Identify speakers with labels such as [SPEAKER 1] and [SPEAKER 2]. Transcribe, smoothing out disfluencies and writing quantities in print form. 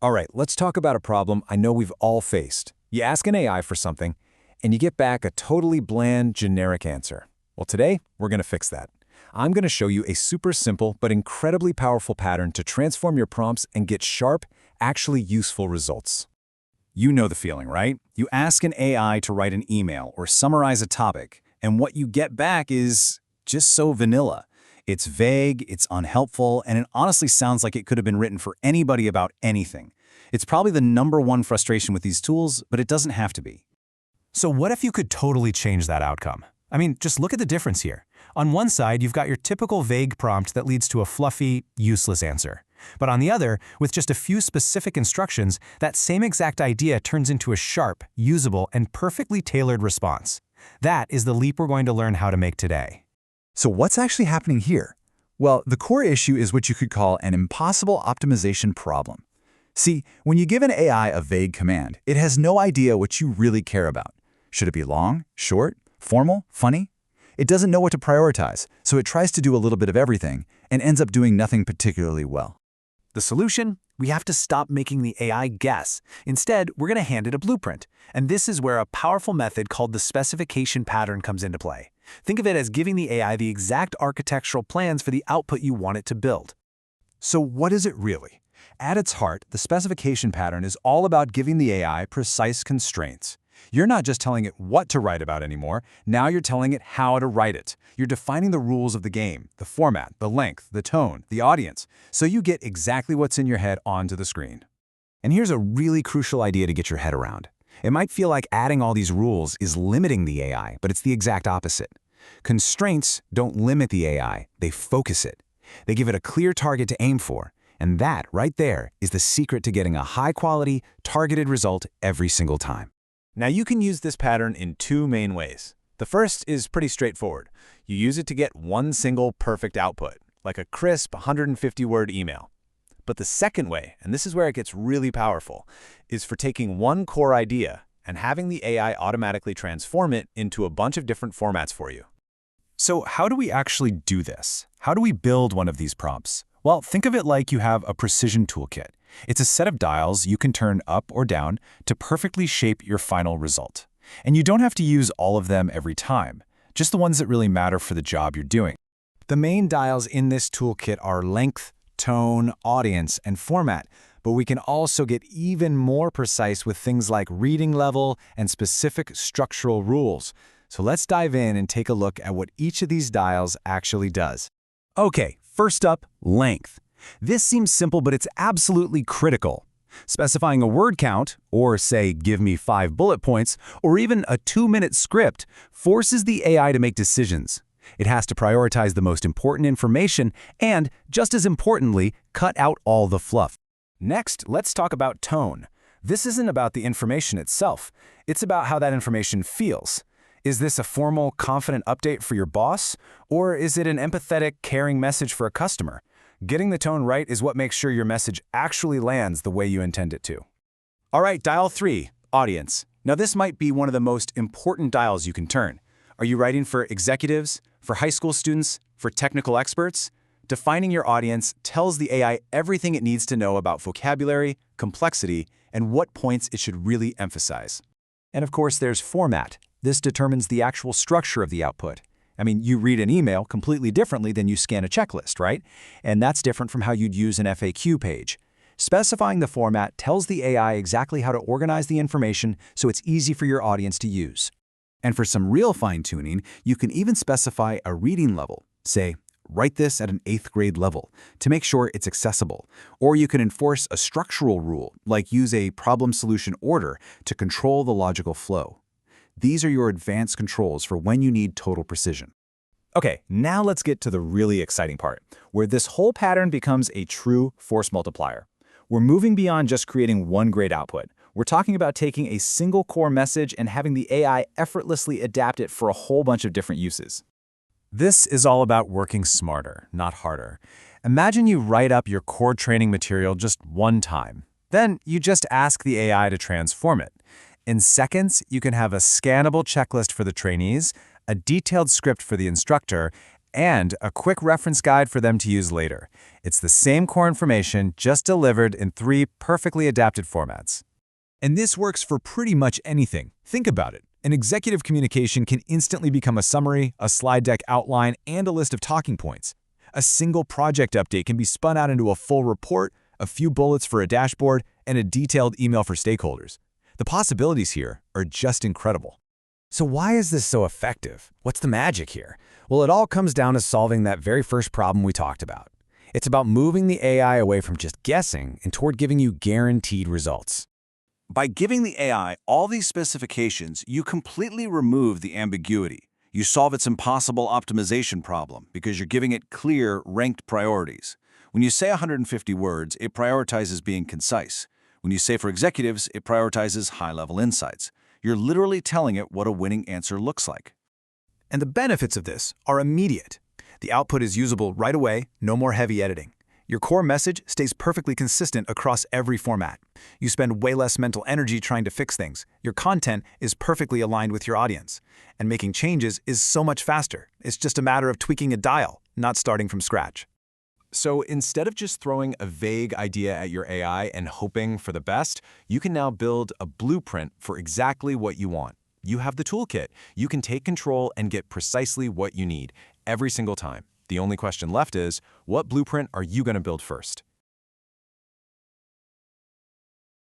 [SPEAKER 1] All right, let's talk about a problem I know we've all faced. You ask an AI for something, and you get back a totally bland, generic answer. Well, today, we're going to fix that. I'm going to show you a super simple but incredibly powerful pattern to transform your prompts and get sharp, actually useful results. You know the feeling, right? You ask an AI to write an email or summarize a topic, and what you get back is just so vanilla. It's vague, it's unhelpful, and it honestly sounds like it could have been written for anybody about anything. It's probably the #1 frustration with these tools, but it doesn't have to be.
[SPEAKER 2] So what if you could totally change that outcome? I mean, just look at the difference here. On one side, you've got your typical vague prompt that leads to a fluffy, useless answer. But on the other, with just a few specific instructions, that same exact idea turns into a sharp, usable, and perfectly tailored response. That is the leap we're going to learn how to make today.
[SPEAKER 3] So what's actually happening here? Well, the core issue is what you could call an impossible optimization problem. See, when you give an AI a vague command, it has no idea what you really care about. Should it be long, short, formal, funny? It doesn't know what to prioritize, so it tries to do a little bit of everything and ends up doing nothing particularly well.
[SPEAKER 2] The solution? We have to stop making the AI guess. Instead, we're going to hand it a blueprint. And this is where a powerful method called the specification pattern comes into play. Think of it as giving the AI the exact architectural plans for the output you want it to build.
[SPEAKER 1] So what is it really? At its heart, the specification pattern is all about giving the AI precise constraints. You're not just telling it what to write about anymore, now you're telling it how to write it. You're defining the rules of the game, the format, the length, the tone, the audience, so you get exactly what's in your head onto the screen.
[SPEAKER 2] And here's a really crucial idea to get your head around. It might feel like adding all these rules is limiting the AI, but it's the exact opposite. Constraints don't limit the AI, they focus it. They give it a clear target to aim for, and that right there is the secret to getting a high-quality, targeted result every single time.
[SPEAKER 4] Now you can use this pattern in two main ways. The first is pretty straightforward. You use it to get one single perfect output, like a crisp 150-word email. But the second way, and this is where it gets really powerful, is for taking one core idea and having the AI automatically transform it into a bunch of different formats for you.
[SPEAKER 2] So how do we actually do this? How do we build one of these prompts? Well, think of it like you have a precision toolkit. It's a set of dials you can turn up or down to perfectly shape your final result. And you don't have to use all of them every time, just the ones that really matter for the job you're doing.
[SPEAKER 1] The main dials in this toolkit are length, tone, audience, and format, but we can also get even more precise with things like reading level and specific structural rules. So let's dive in and take a look at what each of these dials actually does.
[SPEAKER 2] Okay, first up, length. This seems simple, but it's absolutely critical. Specifying a word count, or say, give me 5 bullet points, or even a 2-minute script, forces the AI to make decisions. It has to prioritize the most important information and, just as importantly, cut out all the fluff.
[SPEAKER 1] Next, let's talk about tone. This isn't about the information itself. It's about how that information feels. Is this a formal, confident update for your boss? Or is it an empathetic, caring message for a customer? Getting the tone right is what makes sure your message actually lands the way you intend it to.
[SPEAKER 4] All right, dial 3, audience. Now this might be one of the most important dials you can turn. Are you writing for executives, for high school students, for technical experts? Defining your audience tells the AI everything it needs to know about vocabulary, complexity, and what points it should really emphasize.
[SPEAKER 1] And of course, there's format. This determines the actual structure of the output. I mean, you read an email completely differently than you scan a checklist, right? And that's different from how you'd use an FAQ page. Specifying the format tells the AI exactly how to organize the information so it's easy for your audience to use. And for some real fine-tuning, you can even specify a reading level. Say, write this at an 8th grade level to make sure it's accessible. Or you can enforce a structural rule, like use a problem-solution order to control the logical flow. These are your advanced controls for when you need total precision.
[SPEAKER 4] Okay, now let's get to the really exciting part, where this whole pattern becomes a true force multiplier. We're moving beyond just creating one great output. We're talking about taking a single core message and having the AI effortlessly adapt it for a whole bunch of different uses.
[SPEAKER 1] This is all about working smarter, not harder. Imagine you write up your core training material just one time. Then you just ask the AI to transform it. In seconds, you can have a scannable checklist for the trainees, a detailed script for the instructor,
[SPEAKER 4] and a quick reference guide for them to use later. It's the same core information, just delivered in 3 perfectly adapted formats.
[SPEAKER 2] And this works for pretty much anything. Think about it. An executive communication can instantly become a summary, a slide deck outline, and a list of talking points. A single project update can be spun out into a full report, a few bullets for a dashboard, and a detailed email for stakeholders. The possibilities here are just incredible.
[SPEAKER 4] So why is this so effective? What's the magic here? Well, it all comes down to solving that very first problem we talked about. It's about moving the AI away from just guessing and toward giving you guaranteed results.
[SPEAKER 1] By giving the AI all these specifications, you completely remove the ambiguity. You solve its impossible optimization problem because you're giving it clear, ranked priorities. When you say 150 words, it prioritizes being concise. When you say for executives, it prioritizes high-level insights. You're literally telling it what a winning answer looks like.
[SPEAKER 2] And the benefits of this are immediate. The output is usable right away, no more heavy editing. Your core message stays perfectly consistent across every format. You spend way less mental energy trying to fix things. Your content is perfectly aligned with your audience. And making changes is so much faster. It's just a matter of tweaking a dial, not starting from scratch.
[SPEAKER 4] So instead of just throwing a vague idea at your AI and hoping for the best, you can now build a blueprint for exactly what you want. You have the toolkit. You can take control and get precisely what you need every single time. The only question left is, what blueprint are you going to build first?